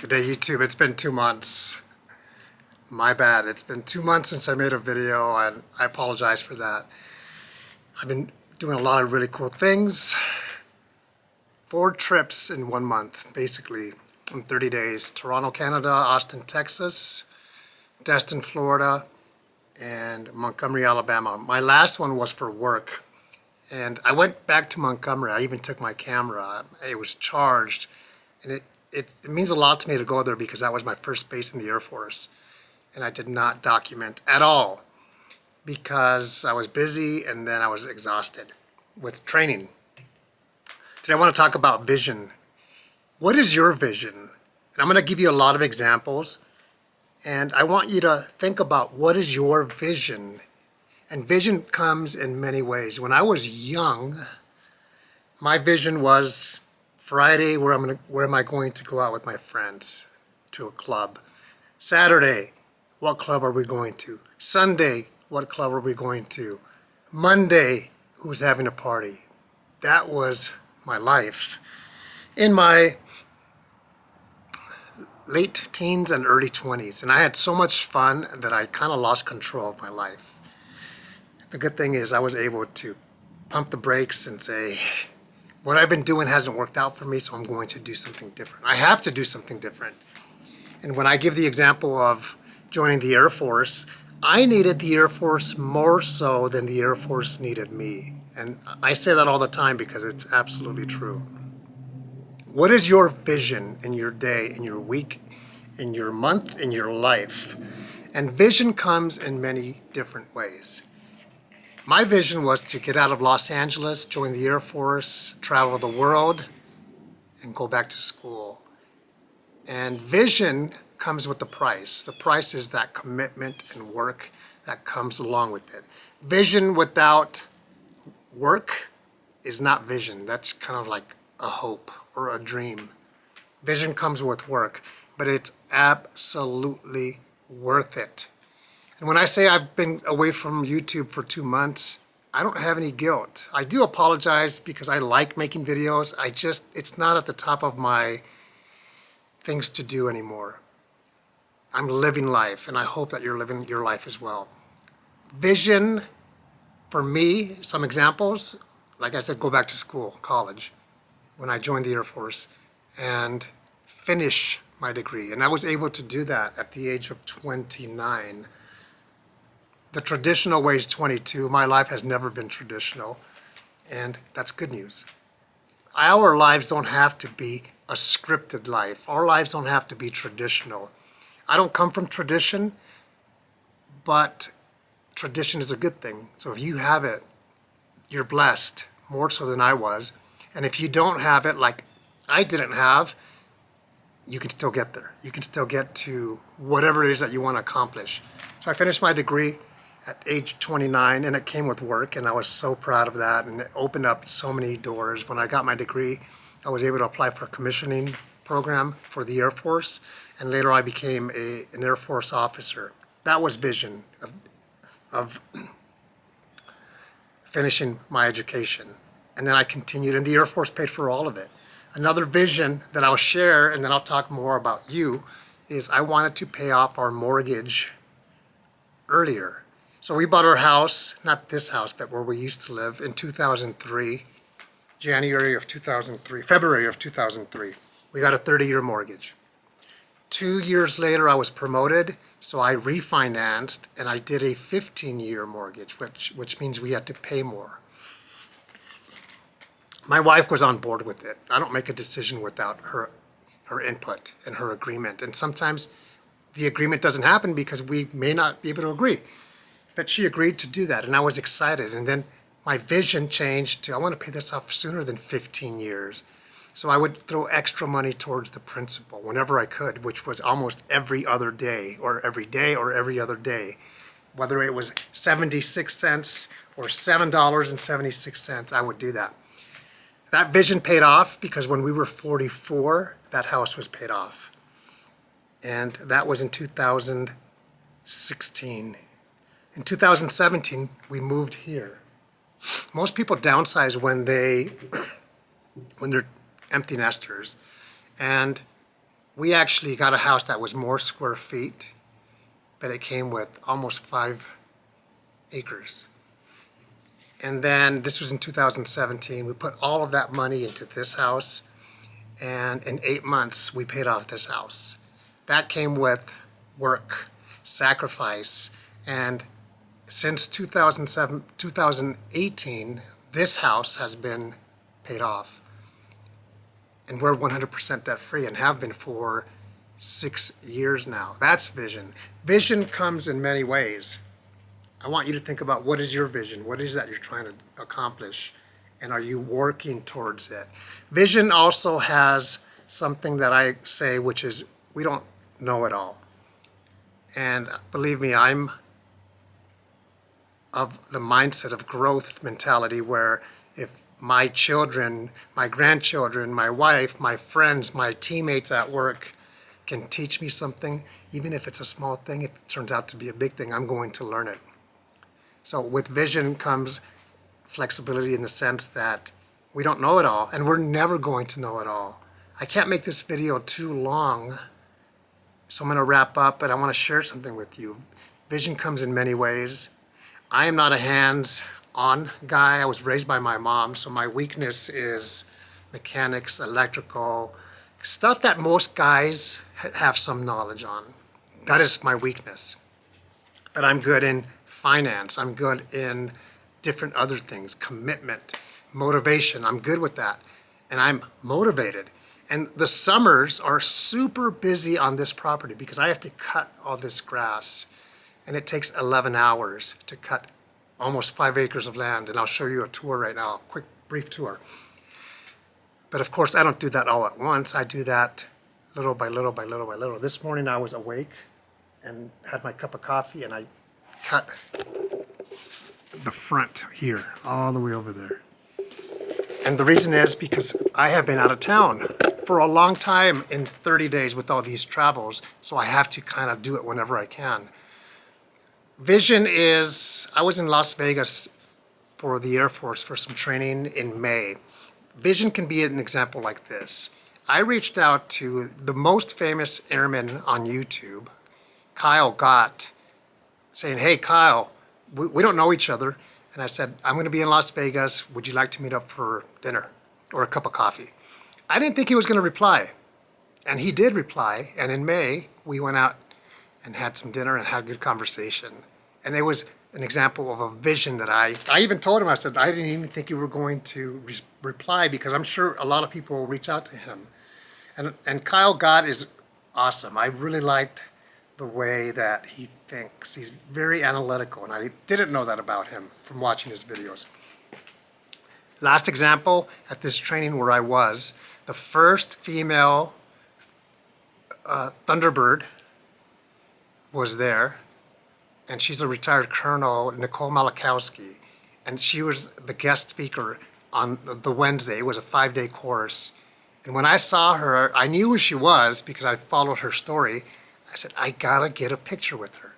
Good day, YouTube. It's been 2 months. My bad. It's been 2 months since I made a video, and I apologize for that. I've been doing a lot of really cool things. 4 trips in 1 month, basically, in 30 days. Toronto, Canada, Austin, Texas, Destin, Florida, and Montgomery, Alabama. My last one was for work, and I went back to Montgomery. I even took my camera. It was charged, and it means a lot to me to go there because that was my first base in the Air Force. And I did not document at all because I was busy and then I was exhausted with training. Today I want to talk about vision. What is your vision? And I'm going to give you a lot of examples, and I want you to think about what is your vision. And vision comes in many ways. When I was young, my vision was Friday, where am I going to go out with my friends to a club? Saturday, what club are we going to? Sunday, what club are we going to? Monday, who's having a party? That was my life. In my late teens and early 20s, and I had so much fun that I kind of lost control of my life. The good thing is I was able to pump the brakes and say, what I've been doing hasn't worked out for me, so I'm going to do something different. I have to do something different. And when I give the example of joining the Air Force, I needed the Air Force more so than the Air Force needed me. And I say that all the time because it's absolutely true. What is your vision in your day, in your week, in your month, in your life? And vision comes in many different ways. My vision was to get out of Los Angeles, join the Air Force, travel the world, and go back to school. And vision comes with the price. The price is that commitment and work that comes along with it. Vision without work is not vision. That's kind of like a hope or a dream. Vision comes with work, but it's absolutely worth it. And when I say I've been away from YouTube for 2 months, I don't have any guilt. I do apologize because I like making videos. It's not at the top of my things to do anymore. I'm living life, and I hope that you're living your life as well. Vision, for me, some examples, like I said, go back to school, college, when I joined the Air Force, and finish my degree. And I was able to do that at the age of 29. The traditional way is 22. My life has never been traditional, and that's good news. Our lives don't have to be a scripted life. Our lives don't have to be traditional. I don't come from tradition, but tradition is a good thing. So if you have it, you're blessed, more so than I was. And if you don't have it, like I didn't have, you can still get there. You can still get to whatever it is that you want to accomplish. So I finished my degree at age 29, and it came with work, and I was so proud of that, and it opened up so many doors. When I got my degree, I was able to apply for a commissioning program for the Air Force, and later I became an Air Force officer. That was vision of finishing my education. And then I continued, and the Air Force paid for all of it. Another vision that I'll share, and then I'll talk more about you, is I wanted to pay off our mortgage earlier. So we bought our house, not this house, but where we used to live, in 2003, February of 2003. We got a 30-year mortgage. 2 years later, I was promoted, so I refinanced, and I did a 15-year mortgage, which means we had to pay more. My wife was on board with it. I don't make a decision without her input and her agreement. And sometimes the agreement doesn't happen because we may not be able to agree. But she agreed to do that, and I was excited. And then my vision changed to, I want to pay this off sooner than 15 years. So I would throw extra money towards the principal whenever I could, which was almost every other day, or every day, or every other day. Whether it was 76 cents or $7.76, I would do that. That vision paid off because when we were 44, that house was paid off. And that was in 2016. In 2017, we moved here. Most people downsize when they're empty nesters. And we actually got a house that was more square feet, but it came with almost 5 acres. And then this was in 2017. We put all of that money into this house, and in 8 months we paid off this house. That came with work, sacrifice, and since 2018, this house has been paid off. And we're 100% debt free and have been for 6 years now. That's vision. Vision comes in many ways. I want you to think about, what is your vision? What is that you're trying to accomplish? And are you working towards it? Vision also has something that I say, which is, we don't know it all. And believe me, I'm of the mindset of growth mentality, where if my children, my grandchildren, my wife, my friends, my teammates at work can teach me something, even if it's a small thing, if it turns out to be a big thing, I'm going to learn it. So with vision comes flexibility, in the sense that we don't know it all, and we're never going to know it all. I can't make this video too long, so I'm going to wrap up, but I want to share something with you. Vision comes in many ways. I am not a hands-on guy. I was raised by my mom, so my weakness is mechanics, electrical, stuff that most guys have some knowledge on. That is my weakness. But I'm good in finance. I'm good in different other things, commitment, motivation. I'm good with that. And I'm motivated. And the summers are super busy on this property because I have to cut all this grass. And it takes 11 hours to cut almost 5 acres of land. And I'll show you a tour right now, a quick, brief tour. But of course, I don't do that all at once. I do that little by little by little by little. This morning I was awake and had my cup of coffee, and I cut the front here, all the way over there. And the reason is because I have been out of town for a long time, in 30 days with all these travels, so I have to kind of do it whenever I can. Vision is, I was in Las Vegas for the Air Force for some training in May. Vision can be an example like this. I reached out to the most famous airman on YouTube, Kyle Gott, saying, hey Kyle, we don't know each other. And I said, I'm going to be in Las Vegas. Would you like to meet up for dinner or a cup of coffee? I didn't think he was going to reply. And he did reply. And in May, we went out and had some dinner and had a good conversation. And it was an example of a vision that I even told him, I said, I didn't even think you were going to reply, because I'm sure a lot of people will reach out to him. And Kyle Gott is awesome. I really liked the way that he thinks. He's very analytical, and I didn't know that about him from watching his videos. Last example, at this training where I was, the first female Thunderbird was there, and she's a retired colonel, Nicole Malachowski, and she was the guest speaker on the Wednesday. It was a 5-day course. And when I saw her, I knew who she was because I followed her story. I said, I gotta get a picture with her.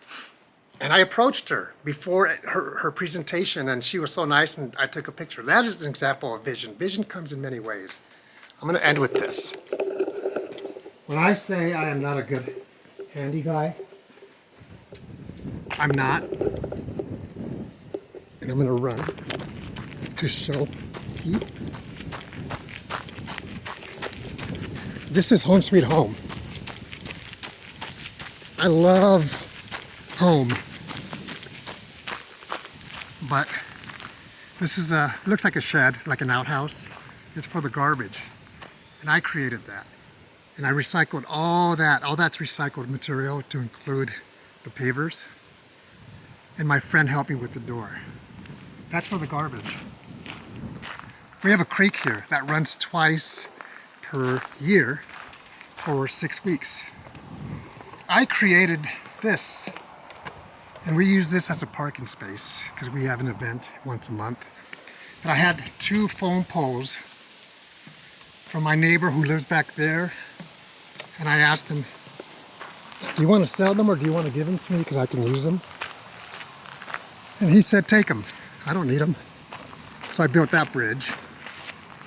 And I approached her before her presentation, and she was so nice, and I took a picture. That is an example of vision. Vision comes in many ways. I'm gonna end with this. When I say I am not a good handy guy, I'm not. And I'm gonna run to show you. This is Home Sweet Home. I love home, but this is it looks like a shed, like an outhouse. It's for the garbage, and I created that. And I recycled all that's recycled material, to include the pavers, and my friend helped me with the door. That's for the garbage. We have a creek here that runs twice per year for 6 weeks. I created this, and we use this as a parking space because we have an event once a month. And I had 2 phone poles from my neighbor who lives back there, and I asked him, do you want to sell them or do you want to give them to me because I can use them? And he said, take them. I don't need them. So I built that bridge.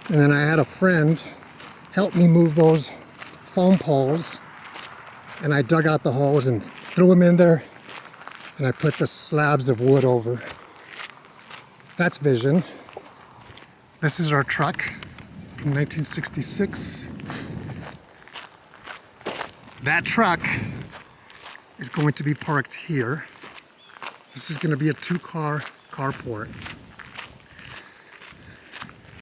And then I had a friend help me move those foam poles, and I dug out the holes and threw them in there, and I put the slabs of wood over. That's vision. This is our truck from 1966. That truck is going to be parked here. This is going to be a 2-car carport.